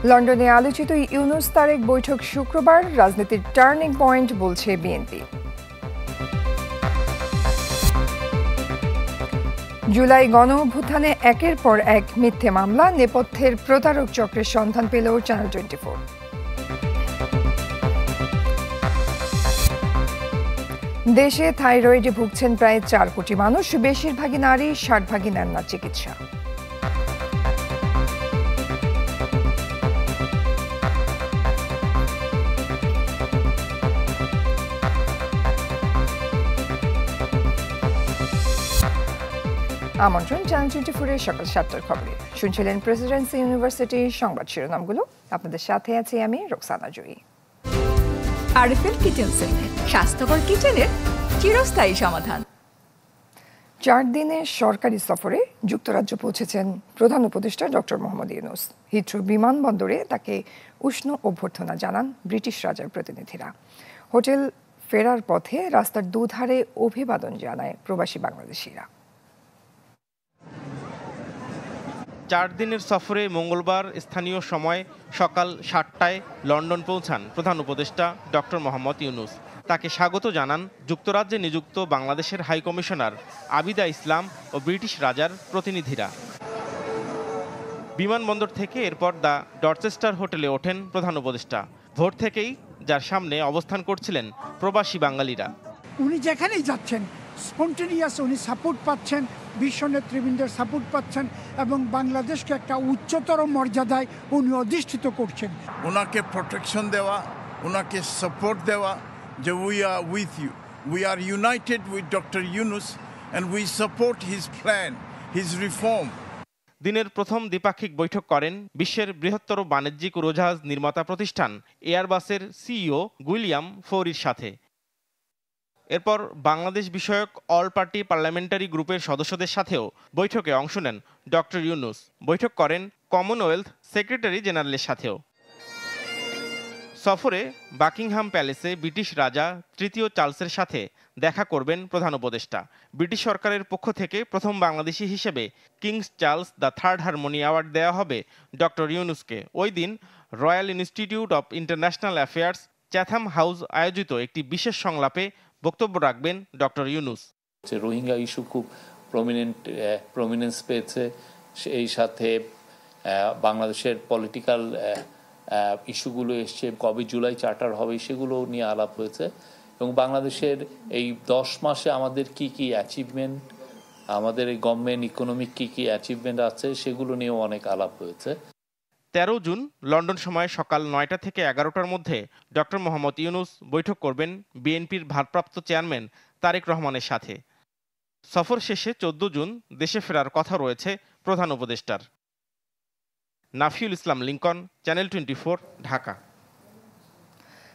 লন্ডনে আলোচিত ইউনূস তারেক বৈঠক শুক্রবার, রাজনীতির টার্নিং পয়েন্ট বলছে বিএনপি। জুলাই গণঅভ্যুত্থানে একের পর এক মিথ্যে মামলা, নেপথ্যের প্রতারক চক্রের সন্ধান পেল চ্যানেল 24। দেশে থাইরয়েডে ভুগছেন প্রায় 4 কোটি মানুষ, বেশিরভাগই নারী, 60% নেন না চিকিৎসা। আমন্ত্রণ চ্যানেল 24-এর সকাল 7টার খবরে। শুনছিলেন প্রেসিডেন্সি ইউনিভার্সিটি সংবাদ শিরোনামগুলো। আপনাদের সাথে আছি আমি রোকসানা জয়ী। আরএফএল কিচেন সেট, স্বাস্থ্যকর কিচেনের চিরস্থায়ী সমাধান। 4 দিনের সরকারি সফরে যুক্তরাজ্য পৌঁছেছেন প্রধান উপদেষ্টা ডক্টর মোহাম্মদ ইউনূস। হিথ্রো বিমানবন্দরে তাকে উষ্ণ অভ্যর্থনা জানান ব্রিটিশ রাজার প্রতিনিধিরা। হোটেল ফেরার পথে রাস্তার দুধারে অভিবাদন জানায় প্রবাসী বাংলাদেশিরা। 4 দিনের সফরে মঙ্গলবার স্থানীয় সময় সকাল 7টায় লন্ডন পৌঁছান প্রধান উপদেষ্টা ডক্টর মোহাম্মদ ইউনূস। তাকে স্বাগত জানান যুক্তরাজ্যে নিযুক্ত বাংলাদেশের হাই কমিশনার আবিদা ইসলাম ও ব্রিটিশ রাজার প্রতিনিধিরা। বিমানবন্দর থেকে এরপর দ্য ডরচেস্টার হোটেলে ওঠেন প্রধান উপদেষ্টা। ভোর থেকেই যার সামনে অবস্থান করছিলেন প্রবাসী বাঙালিরা। উনি যেখানেই যাচ্ছেন স্পন্টেনিয়াস উনি সাপোর্ট পাচ্ছেন, বিশ্ব নেতৃবৃন্দের সাপোর্ট পাচ্ছেন এবং বাংলাদেশকে একটা উচ্চতর মর্যাদায় উনি অধিষ্ঠিত করছেন। ওনাকে প্রোটেকশন দেওয়া, ওনাকে সাপোর্ট দেওয়া যে we are with you, we are united with doctor Yunus and we support his plan, his reform. দিনের প্রথম দ্বিপাক্ষিক বৈঠক করেন বিশ্বের বৃহত্তর বাণিজ্যিক উড়োজাহাজ নির্মাতা প্রতিষ্ঠান এয়ারবাসের সিইও গুইলিয়াম ফৌরির সাথে। এরপর বাংলাদেশ বিষয়ক অল পার্টি পার্লামেন্টারি গ্রুপের সদস্যদের সাথেও বৈঠকে অংশ নেন ডক্টর ইউনূস। বৈঠক করেন কমনওয়েলথ সেক্রেটারি জেনারেলের সাথেও। সফরে বাকিংহাম প্যালেসে ব্রিটিশ রাজা তৃতীয় চার্লসের সাথে দেখা করবেন প্রধান উপদেষ্টা। ব্রিটিশ সরকারের পক্ষ থেকে প্রথম বাংলাদেশি হিসেবে kings Charles the third harmony award দেওয়া হবে ডক্টর ইউনূসকে। ওই দিন royal institute of international affairs Chatham house আয়োজিত একটি বিশেষ সংলাপে বক্তব্য রাখবেন ডক্টর ইউনূস। রোহিঙ্গা ইস্যু খুব প্রমিনেন্স পেয়েছে, সেই সাথে বাংলাদেশের পলিটিক্যাল ইস্যুগুলো এসছে, কবে জুলাই চার্টার হবে সেগুলো নিয়ে আলাপ হয়েছে এবং বাংলাদেশের এই 10 মাসে আমাদের কি কি অ্যাচিভমেন্ট, আমাদের এই গভর্নমেন্ট ইকোনমিক কি কি অ্যাচিভমেন্ট আছে সেগুলো নিয়েও অনেক আলাপ হয়েছে। 13 জুন লন্ডন সময় সকাল 9টা থেকে 11টার মধ্যে ডক্টর মোহাম্মদ ইউনূস বৈঠক করবেন বিএনপির ভারপ্রাপ্ত চেয়ারম্যান তারেক রহমানের সাথে। সফর শেষে 14 জুন দেশে ফেরার কথা রয়েছে প্রধান উপদেষ্টার। নাফিউল ইসলাম লিংকন, চ্যানেল 24, ঢাকা।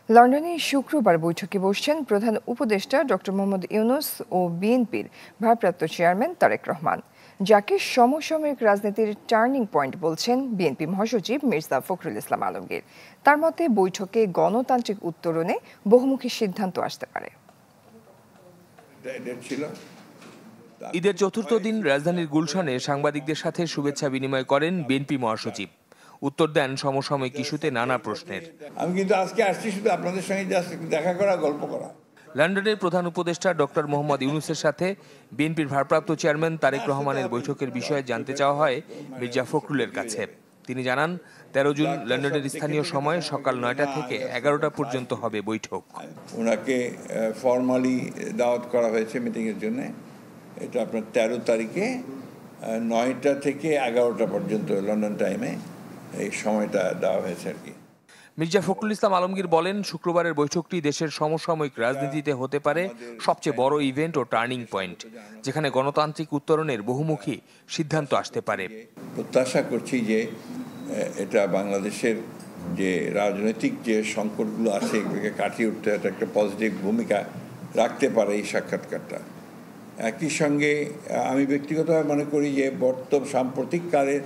লন্ডনে শুক্রবার বৈঠকে বসছেন প্রধান উপদেষ্টা ডক্টর মোহাম্মদ ইউনূস ও বিএনপির ভারপ্রাপ্ত চেয়ারম্যান তারেক রহমান, যাকে সমসাময়িক রাজনীতির টার্নিং পয়েন্ট বলছেন বিএনপি মহাসচিব মির্জা ফখরুল ইসলাম আলমগীর। তার মতে বৈঠকে গণতান্ত্রিক উত্তরণে বহুমুখী সিদ্ধান্ত আসতে পারে। ঈদের চতুর্থ দিন রাজধানীর গুলশানে সাংবাদিকদের সাথে শুভেচ্ছা বিনিময় করেন বিএনপি মহাসচিব। উত্তর দেন সমসাময়িক ইস্যুতে নানা প্রশ্নের। আমি কিন্তু আজকে আসছি শুধু আপনাদের সঙ্গে জাস্ট দেখা করা, গল্প করা। লন্ডনের প্রধান উপদেষ্টা ডক্টর মোহাম্মদ ইউনূসের সাথে বিএনপির ভারপ্রাপ্ত চেয়ারম্যান তারেক রহমানের বৈঠকের বিষয়ে জানতে চাওয়া হয় মির্জা ফখরুলের কাছে। তিনি জানান 13 জুন লন্ডনের স্থানীয় সময় সকাল 9টা থেকে 11টা পর্যন্ত হবে বৈঠক। ওনাকে ফর্মালি দাওয়াত করা হয়েছে মিটিংয়ের জন্য। এটা আপনার 13 তারিখে 9টা থেকে 11টা পর্যন্ত লন্ডন টাইমে এই সময়টা দেওয়া হয়েছে আর কি। মির্জা ফখরুল ইসলাম আলমগীর বলেন, শুক্রবারের বৈঠকটি দেশের সমসাময়িক রাজনীতিতে হতে পারে সবচেয়ে বড় ইভেন্ট ও টার্নিং পয়েন্ট, যেখানে গণতান্ত্রিক উত্তরণের বহুমুখী সিদ্ধান্ত আসতে পারে। প্রত্যাশা করছি যে এটা বাংলাদেশের যে রাজনৈতিক যে সংকটগুলো আছে এগুলোকে কাটিয়ে উঠতে একটা পজিটিভ ভূমিকা রাখতে পারে এই সাক্ষাৎকারটা। একই সঙ্গে আমি ব্যক্তিগতভাবে মনে করি যে সাম্প্রতিককালের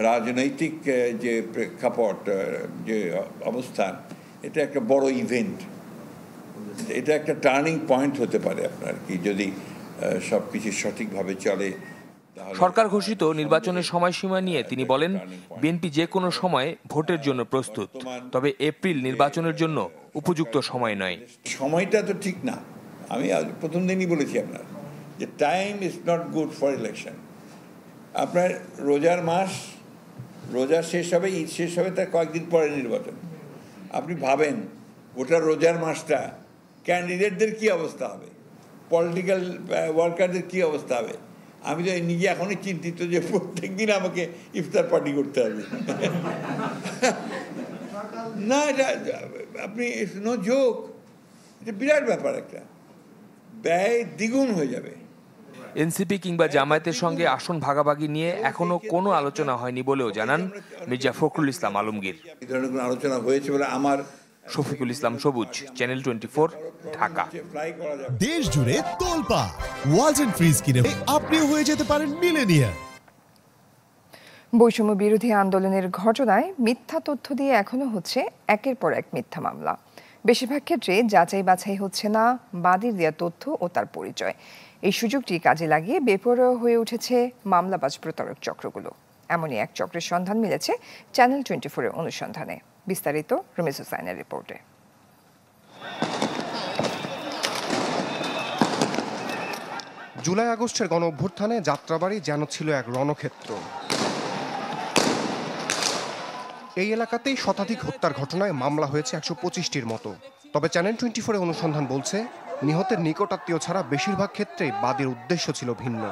রাজনৈতিক যে প্রেক্ষাপট, যে অবস্থান, এটা একটা বড় ইভেন্ট, এটা একটা টার্নিং পয়েন্ট হতে পারে আপনার কি, যদি সব কিছু সঠিকভাবে চলে। সরকার ঘোষিত নির্বাচনের সময়সীমা নিয়ে তিনি বলেন, বিএনপি যে কোনো সময় ভোটের জন্য প্রস্তুত, তবে এপ্রিল নির্বাচনের জন্য উপযুক্ত সময় নয়। সময়টা তো ঠিক না। আমি প্রথম দিনই বলেছি আপনার যে time is not good for election. আপনার রোজার মাস, রোজা শেষ হবে, ঈদ শেষ হবে, তার কয়েকদিন পরে নির্বাচন। আপনি ভাবেন ওটা রোজার মাসটা ক্যান্ডিডেটদের কি অবস্থা হবে, পলিটিক্যাল ওয়ার্কারদের কি অবস্থা হবে। আমি তো নিজে এখনই চিন্তিত যে প্রত্যেক দিন আমাকে ইফতার পার্টি করতে হবে। না, এটা আপনি নো জোক, এটা বিরাট ব্যাপার, একটা ব্যয় দ্বিগুণ হয়ে যাবে। এনসিপি কিংবা জামায়াতের সঙ্গে আসন ভাগাভাগি নিয়ে এখনো কোনো আলোচনা হয়নি বলেও জানান মির্জা ফখরুল ইসলাম আলমগীর। এই ধরনের কোনো আলোচনা হয়েছে বলে আমার। শফিকুল ইসলাম সবুজ, চ্যানেল 24, ঢাকা। দেশ জুড়ে তোলপাড় ওয়ালটন ফ্রিজ কিনে আপনিও হয়ে যেতে পারেন মিলেনিয়ার। বৈষম্য বিরোধী আন্দোলনের ঘটনায় মিথ্যা তথ্য দিয়ে এখনো হচ্ছে একের পর এক মিথ্যা মামলা। বেশিরভাগ ক্ষেত্রে যাচাই বাছাই হচ্ছে না বাদীর দেওয়া তথ্য ও তার পরিচয়। এই সুযোগটি কাজে লাগিয়ে বেপরোয়া হয়ে উঠেছে মামলাবাজ প্রতারক চক্রগুলো। এমনই এক চক্রের সন্ধান মিলেছে চ্যানেল 24-এর অনুসন্ধানে। বিস্তারিত রমেশ হুসাইনের রিপোর্টে। জুলাই আগস্টের গণ অভ্যুত্থানে যাত্রাবাড়ি যেন ছিল এক রণক্ষেত্র। এই এলাকাতেই শতাধিক হত্যার ঘটনায় মামলা হয়েছে 125টির মতো। তবে চ্যানেল 24-এর অনুসন্ধান বলছে, নিহতের নিকটাত্মীয় ছাড়া বেশিরভাগ ক্ষেত্রে বাদীর উদ্দেশ্য ছিল ভিন্ন।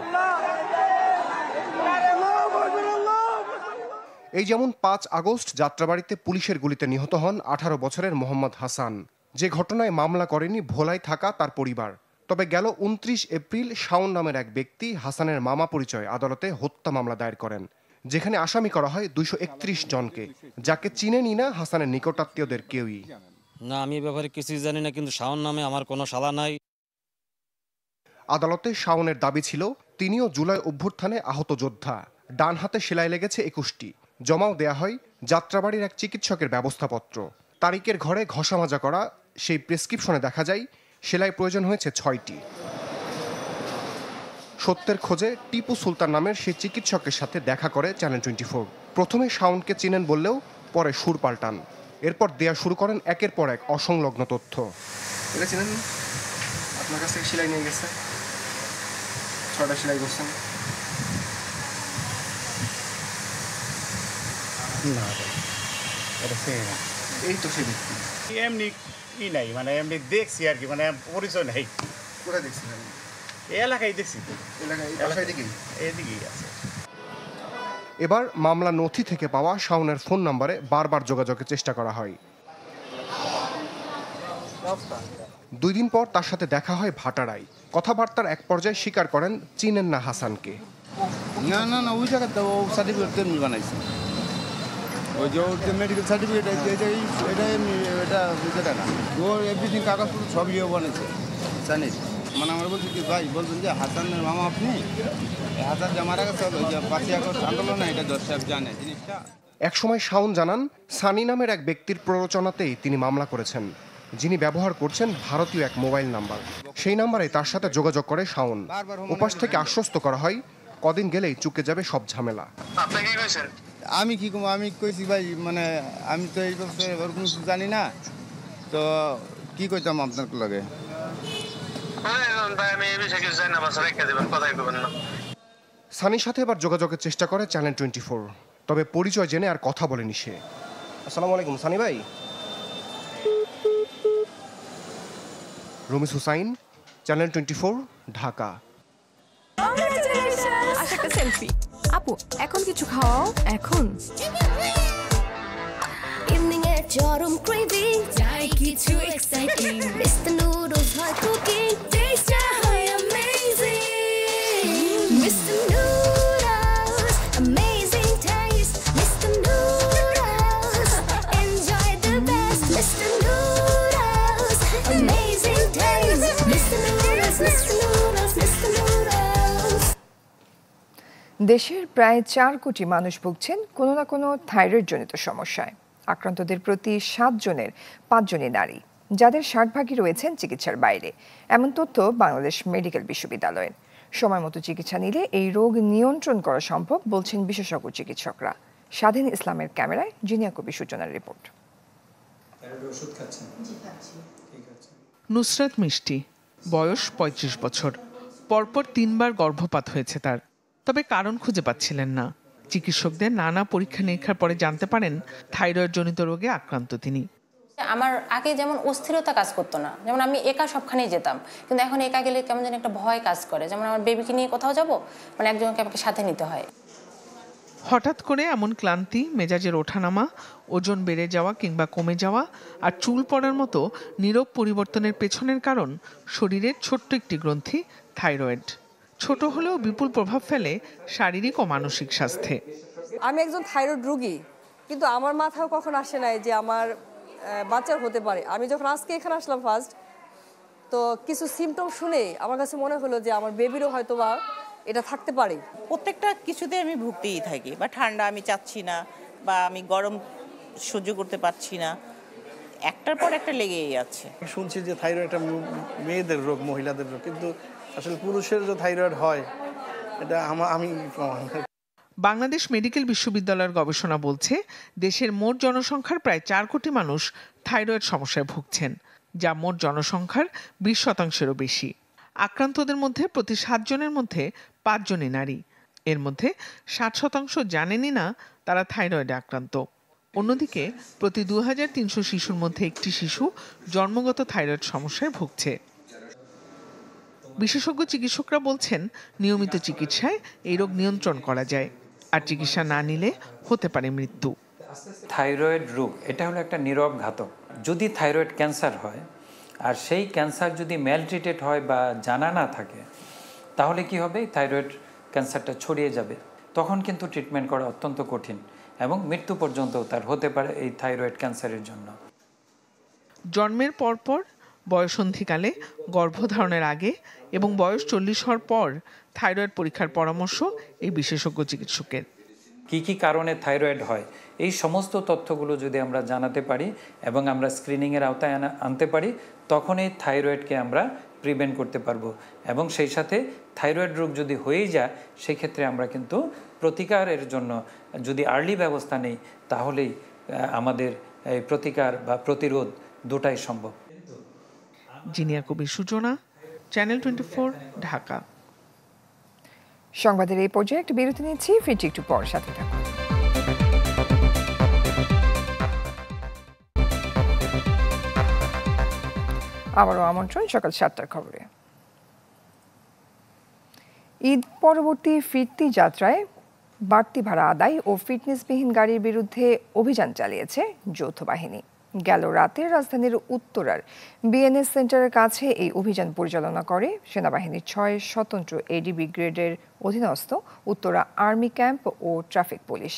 এই যেমন 5 আগস্ট যাত্রাবাড়িতে পুলিশের গুলিতে নিহত হন 18 বছরের মোহাম্মদ হাসান, যে ঘটনায় মামলা করেনি ভোলাই থাকা তার পরিবার। তবে গেল 29 এপ্রিল শাওন নামের এক ব্যক্তি হাসানের মামা পরিচয় আদালতে হত্যা মামলা দায়ের করেন, যেখানে আসামি করা হয় 231 জনকে, যাকে চিনেনি না হাসানের নিকটাত্মীয়দের কেউই। না, আমি এ ব্যাপারে কিছুই জানি না, কিন্তু শাওন নামে আমার কোনো শালা নাই। আদালতে শাওনের দাবি ছিল তিনিও জুলাই অভ্যুত্থানে আহত যোদ্ধা। ডান হাতে সেলাই লেগেছে 21টি। জমাও দেয়া হয় যাত্রাবাড়ির এক চিকিৎসকের ব্যবস্থাপত্র। তারিকের ঘরে ঘষা মাজা করা সেই প্রেসক্রিপশনে দেখা যায় সেলাই প্রয়োজন হয়েছে 6টি। সত্যের খোঁজে টিপু সুলতান নামের সেই চিকিৎসকের সাথে দেখা করে চ্যানেল 24। প্রথমে শাওনকে চিনেন বললেও পরে সুর পাল্টান। এরপর দেয়া শুরু করেন একের পর এক অসংলগ্ন তথ্য। এটা চিনেন, আপনার কাছ থেকে সেলাই নিয়ে গেছে, 6টা সেলাই করছেন। না, এটা সেই না, এই তো সেই ব্যক্তি। এমনি ই নাই, মানে এমনি দেখছি আর কি, মানে পরিচয় নাই। কোথায় দেখছিলেন? এই এলাকায় দেখছি তো, এদিকেই আছে। এবার মামলা নথি থেকে পাওয়া শাওনের ফোন নম্বরে বারবার যোগাযোগের চেষ্টা করা হয়। 2 দিন পর তার সাথে দেখা হয় ভাটারায়। কথাবার্তার এক পর্যায়ে স্বীকার করেন চিনেন না হাসানকে। না না না, ওই জায়গাতে ও সার্টিফিকেট তেমনি বানাইছে, ওই যে মেডিকেল সার্টিফিকেট, এটা না, ও এভরিথিং কাগজপত্র সবই ও বানাইছে জানিস। মানে আমরা বলছি কি ভাই, বলছেন যে হাসানের মামা আপনি, হাসান যে মারা গেছে ওই যে 5 আগস্ট আন্দোলনে, এটা দর্শক সাহেব জানে জিনিসটা। একসময় শাওন জানান সানি নামের এক ব্যক্তির প্ররোচনাতেই তিনি মামলা করেছেন, যিনি ব্যবহার করছেন ভারতীয় এক মোবাইল নাম্বার। সেই নাম্বারে তার সাথে যোগাযোগ করে শাওন। ওপাশ থেকে আশ্বস্ত করা হয় কদিন গেলেই চুকে যাবে সব ঝামেলা। আমি কি কম, আমি কইছি ভাই, মানে আমি তো এই ব্যাপারে ওরকম কিছু জানি না, তো কি কইতাম আপনার লগে। সানির সাথে এবার যোগাযোগের চেষ্টা করে চ্যানেল 24, তবে পরিচয় জেনে আর কথা বলেনি সে। আসসালামু আলাইকুম সানি ভাই। রমেশ হুসাইন, চ্যানেল 24, ঢাকা। সেলফি আপু, এখন কিছু খাওয়াও। এখন ইভিনিং এ চরম ক্রেভিং, চাই কিছু এক্সাইটিং, মিস্টার নুডলস হয় কুকিং, টেস্টটা হয় amazing, mister noodles amazing test, mister noodles enjoy the best, mister noodles amazing test, mister noodles, mister noodles, mister noodles. দেশের প্রায় 4 কোটি মানুষ ভুগছেন কোনো না কোনো থাইরয়েড জনিত সমস্যায়। আক্রান্তদের প্রতি 7 জনের 5 জনই নারী, যাদের 60 ভাগই রয়েছেন চিকিৎসার বাইরে। এমন তথ্য বাংলাদেশ মেডিকেল বিশ্ববিদ্যালয়ের। সময় মতো চিকিৎসা নিলে এই রোগ নিয়ন্ত্রণ করা সম্ভব বলছেন বিশেষজ্ঞ চিকিৎসকরা। স্বাধীন ইসলামের ক্যামেরায় জিনিয়া কবি সূচনার রিপোর্ট। নুসরাত মিষ্টি, বয়স ৩৫ বছর। পরপর ৩ বার গর্ভপাত হয়েছে তার, তবে কারণ খুঁজে পাচ্ছিলেন না। চিকিৎসকদের নানা পরীক্ষা নিরীক্ষার পরে জানতে পারেন থাইরয়েড জনিত রোগে আক্রান্ত তিনি। আমার আগে যেমন অস্থিরতা কাজ করতো না, যেমন আমি একা সবখানেই যেতাম, কিন্তু এখন একা গেলে কেমন যেন একটা ভয় কাজ করে। যেমন আমার বেবিকে নিয়ে কোথাও যাব, মানে একজনকে আমাকে সাথে নিতে হয়। হঠাৎ করে এমন ক্লান্তি, মেজাজের ওঠানামা, ওজন বেড়ে যাওয়া কিংবা কমে যাওয়া আর চুল পড়ার মতো নীরব পরিবর্তনের পেছনের কারণ শরীরের ছোট্ট একটি গ্রন্থি থাইরয়েড। ছোট হলেও বিপুল প্রভাব ফেলে শারীরিক ও মানসিক স্বাস্থ্যে। আমি একজন থাইরয়েড রোগী, কিন্তু আমার মাথাও কখন আসে নাই যে আমার বাচ্চার হতে পারে। আমি যখন আজকে এখানে আসলাম ফার্স্ট, তো কিছু সিমটম শুনে আমার কাছে মনে হলো যে আমার বেবিরও হয়তো বা এটা থাকতে পারে। প্রত্যেকটা কিছুতে আমি ভুগতেই থাকি, বা ঠান্ডা আমি চাচ্ছি না, বা আমি গরম সহ্য করতে পারছি না, একটার পর একটা লেগেই আছে। শুনছি যে থাইরয়েড একটা মেয়েদের রোগ, মহিলাদের রোগ, কিন্তু আসলে পুরুষের যে থাইরয়েড হয় এটা আমি বাংলাদেশ মেডিকেল বিশ্ববিদ্যালয়ের গবেষণা বলছে দেশের মোট জনসংখ্যার প্রায় 4 কোটি মানুষ থাইরয়েড সমস্যায় ভুগছেন, যা মোট জনসংখ্যার 20%-এরও বেশি। আক্রান্তদের মধ্যে প্রতি 7 জনের মধ্যে 5 জনই নারী। এর মধ্যে 60% জানেনই না তারা থাইরয়েডে আক্রান্ত। অন্যদিকে প্রতি 2300 শিশুর মধ্যে একটি শিশু জন্মগত থাইরয়েড সমস্যায় ভুগছে। বিশেষজ্ঞ চিকিৎসকরা বলছেন নিয়মিত চিকিৎসায় এই রোগ নিয়ন্ত্রণ করা যায়, আর চিকিৎসা না নিলে হতে পারে মৃত্যু। থাইরয়েড রোগ এটা হলো একটা নীরব ঘাতক। যদি থাইরয়েড ক্যান্সার হয় আর সেই ক্যান্সার যদি ম্যালট্রিটেড হয় বা জানা না থাকে, তাহলে কি হবে? থাইরয়েড ক্যান্সারটা ছড়িয়ে যাবে। তখন কিন্তু ট্রিটমেন্ট করা অত্যন্ত কঠিন এবং মৃত্যু পর্যন্ত তার হতে পারে এই থাইরয়েড ক্যান্সারের জন্য। জন্মের পরপর, বয়সন্ধিকালে, গর্ভধারণের আগে এবং বয়স 40 হওয়ার পর থাইরয়েড পরীক্ষার পরামর্শ এই বিশেষজ্ঞ চিকিৎসকের। কি কি কারণে থাইরয়েড হয় এই সমস্ত তথ্যগুলো যদি আমরা জানাতে পারি এবং আমরা স্ক্রিনিংয়ের আওতায় আনতে পারি, তখন এই থাইরয়েডকে আমরা প্রিভেন্ট করতে পারবো। এবং সেই সাথে থাইরয়েড রোগ যদি হয়েই যায়, সেক্ষেত্রে আমরা কিন্তু প্রতিকারের জন্য যদি আর্লি ব্যবস্থা নেই, তাহলেই আমাদের এই প্রতিকার বা প্রতিরোধ দুটাই সম্ভব। জিনিয়া কবির সূচনা, চ্যানেল 24, ঢাকা। সংবাদের এই পর্যায়ে একটি বিরতি নিচ্ছি, ফিরছি একটু পর, সাথে থাকুন। আবারও আমন্ত্রণ সকাল 7টার খবরে। ঈদ পরবর্তী ফিরতি যাত্রায় বাড়তি ভাড়া আদায় ও ফিটনেসবিহীন গাড়ির বিরুদ্ধে অভিযান চালিয়েছে যৌথ বাহিনী। গেল রাতে রাজধানীর উত্তরার বিএনএস সেন্টারের কাছে এই অভিযান পরিচালনা করে সেনাবাহিনীর 6 স্বতন্ত্র এডিবি গ্রেডের অধীনস্থ উত্তরা আর্মি ক্যাম্প ও ট্রাফিক পুলিশ।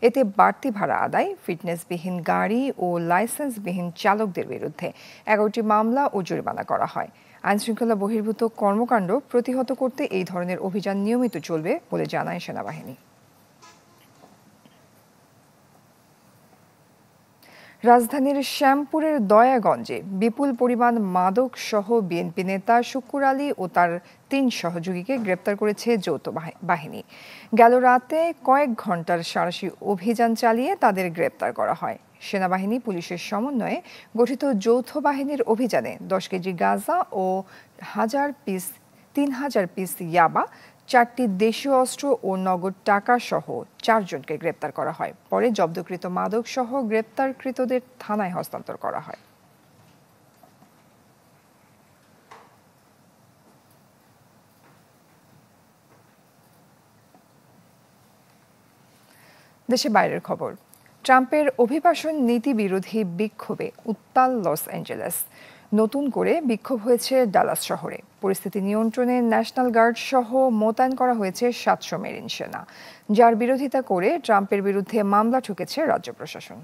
এতে বাড়তি ভাড়া আদায়, ফিটনেসবিহীন গাড়ি ও লাইসেন্সবিহীন চালকদের বিরুদ্ধে 11টি মামলা ও জরিমানা করা হয়। আইনশৃঙ্খলা বহির্ভূত কর্মকাণ্ড প্রতিহত করতে এই ধরনের অভিযান নিয়মিত চলবে বলে জানায় সেনাবাহিনী। রাজধানীর শ্যামপুরের দয়াগঞ্জে বিপুল পরিমাণ মাদক সহ বিএনপি নেতা শুকুর আলী ও তার 3 সহযোগীকে গ্রেপ্তার করেছে যৌথ বাহিনী। গেল রাতে কয়েক ঘন্টার সাঁড়াশি অভিযান চালিয়ে তাদের গ্রেপ্তার করা হয়। সেনাবাহিনী পুলিশের সমন্বয়ে গঠিত যৌথ বাহিনীর অভিযানে 10 কেজি গাঁজা ও 3000 পিস ইয়াবা, 4টি দেশীয় অস্ত্র ও নগদ টাকা সহ 4 জনকে গ্রেপ্তার করা হয়। পরে জব্দকৃত মাদক সহ গ্রেপ্তারকৃতদের থানায় হস্তান্তর করা হয়। দেশে বাইরের খবর। ট্রাম্পের অভিবাসন নীতি বিরোধী বিক্ষোভে উত্তাল লস অ্যাঞ্জেলেস। নতুন করে বিক্ষোভ হয়েছে ডালাস শহরে। পরিস্থিতি নিয়ন্ত্রণে ন্যাশনাল গার্ড সহ মোতায়েন করা হয়েছে 700 মেরিন সেনা, যার বিরোধিতা করে ট্রাম্পের বিরুদ্ধে মামলা ঠুকেছে রাজ্য প্রশাসন।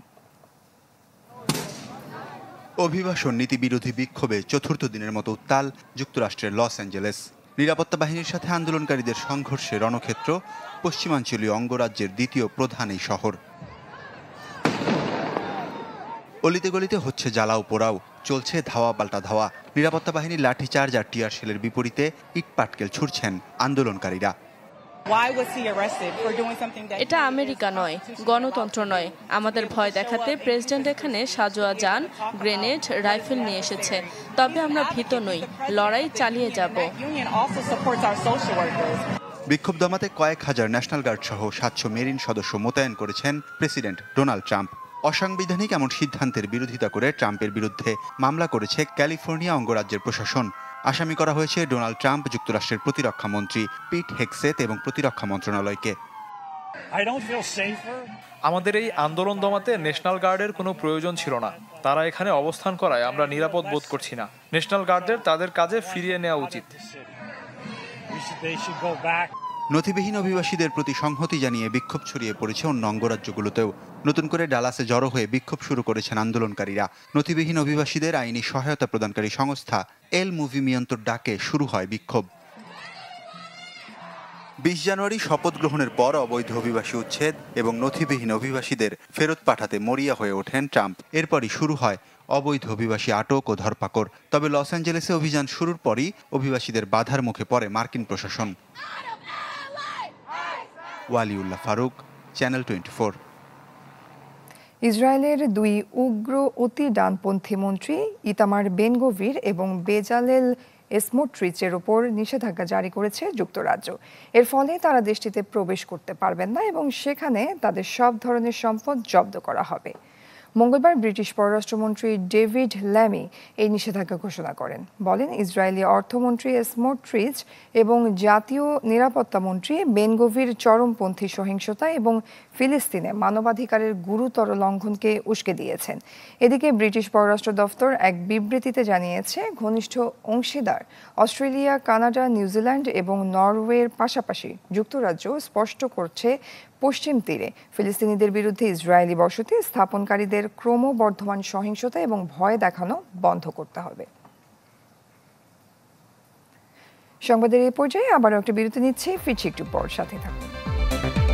অভিবাসন নীতি বিরোধী বিক্ষোভে চতুর্থ দিনের মতো উত্তাল যুক্তরাষ্ট্রের লস অ্যাঞ্জেলেস। নিরাপত্তা বাহিনীর সাথে আন্দোলনকারীদের সংঘর্ষে রণক্ষেত্র পশ্চিমাঞ্চলীয় অঙ্গরাজ্যের দ্বিতীয় প্রধান এই শহর। অলিতে গলিতে হচ্ছে জ্বালাও পোড়াও, চলছে ধাওয়া পাল্টা ধাওয়া। নিরাপত্তা বাহিনীর লাঠিচার্জ আর টিয়ার শেলের বিপরীতে ইট পাটকেল ছুড়ছেন আন্দোলনকারীরা। এটা আমেরিকা নয়, গণতন্ত্র নয়। আমাদের ভয় দেখাতে প্রেসিডেন্ট এখানে সাজোয়া যান, গ্রেনেড, রাইফেল নিয়ে এসেছে। তবে আমরা ভীত নই, লড়াই চালিয়ে যাব। বিক্ষোভ দমাতে কয়েক হাজার ন্যাশনাল গার্ড সহ 700 মেরিন সদস্য মোতায়েন করেছেন প্রেসিডেন্ট ডোনাল্ড ট্রাম্প। অসাংবিধানিক এমন সিদ্ধান্তের বিরোধিতা করে ট্রাম্পের বিরুদ্ধে মামলা করেছে ক্যালিফোর্নিয়া অঙ্গরাজ্যের প্রশাসন। আসামি করা হয়েছে ডোনাল্ড ট্রাম্প, যুক্তরাষ্ট্রের প্রতিরক্ষা মন্ত্রী পিট হেগসেথ এবং প্রতিরক্ষা মন্ত্রণালয়কে। আমাদের এই আন্দোলন দমাতে ন্যাশনাল গার্ডের কোনো প্রয়োজন ছিল না। তারা এখানে অবস্থান করায় আমরা নিরাপদ বোধ করছি না। ন্যাশনাল গার্ডদের তাদের কাজে ফিরিয়ে নেওয়া উচিত। নথিবিহীন অভিবাসীদের প্রতি সংহতি জানিয়ে বিক্ষোভ ছড়িয়ে পড়েছে অন্য অঙ্গরাজ্যগুলোতেও। নতুন করে ডালাসে জড়ো হয়ে বিক্ষোভ শুরু করেছেন আন্দোলনকারীরা। নথিবিহীন অভিবাসীদের আইনি সহায়তা প্রদানকারী সংস্থা এল মুভিমিয়ন্তর ডাকে শুরু হয় বিক্ষোভ। 20 জানুয়ারি শপথ গ্রহণের পর অবৈধ অভিবাসী উচ্ছেদ এবং নথিবিহীন অভিবাসীদের ফেরত পাঠাতে মরিয়া হয়ে ওঠেন ট্রাম্প। এরপরই শুরু হয় অবৈধ অভিবাসী আটক ও ধরপাকড়। তবে লস অ্যাঞ্জেলেসে অভিযান শুরুর পরই অভিবাসীদের বাধার মুখে পড়ে মার্কিন প্রশাসন। ওয়ালিউল্লাহ ফারুক, চ্যানেল 24। ইসরায়েলের দুই উগ্র অতি ডানপন্থী মন্ত্রী ইতামার বেন-গভির এবং বেজালেল স্মোট্রিচের ওপর নিষেধাজ্ঞা জারি করেছে যুক্তরাজ্য। এর ফলে তারা দেশটিতে প্রবেশ করতে পারবেন না এবং সেখানে তাদের সব ধরনের সম্পদ জব্দ করা হবে। মঙ্গলবার ব্রিটিশ পররাষ্ট্রমন্ত্রী ডেভিড ল্যামি এই নিষেধাজ্ঞা ঘোষণা করেন। বলেন, ইসরায়েলি অর্থমন্ত্রী স্মোট্রিচ এবং জাতীয় নিরাপত্তা মন্ত্রী বেন-গভির চরমপন্থী সহিংসতা এবং ফিলিস্তিনে মানবাধিকারের গুরুতর লঙ্ঘনকে উস্কে দিয়েছেন। এদিকে ব্রিটিশ পররাষ্ট্র দফতর এক বিবৃতিতে জানিয়েছে, ঘনিষ্ঠ অংশীদার অস্ট্রেলিয়া, কানাডা, নিউজিল্যান্ড এবং নরওয়ের পাশাপাশি যুক্তরাজ্য স্পষ্ট করছে পশ্চিম তীরে ফিলিস্তিনিদের বিরুদ্ধে ইসরায়েলি বসতি স্থাপনকারীদের ক্রমবর্ধমান সহিংসতা এবং ভয় দেখানো বন্ধ করতে হবে। সংবাদের এই পর্যায়ে আবারও একটা বিরতি নিচ্ছে, ফিরছি একটু পর, সাথে থাকুন।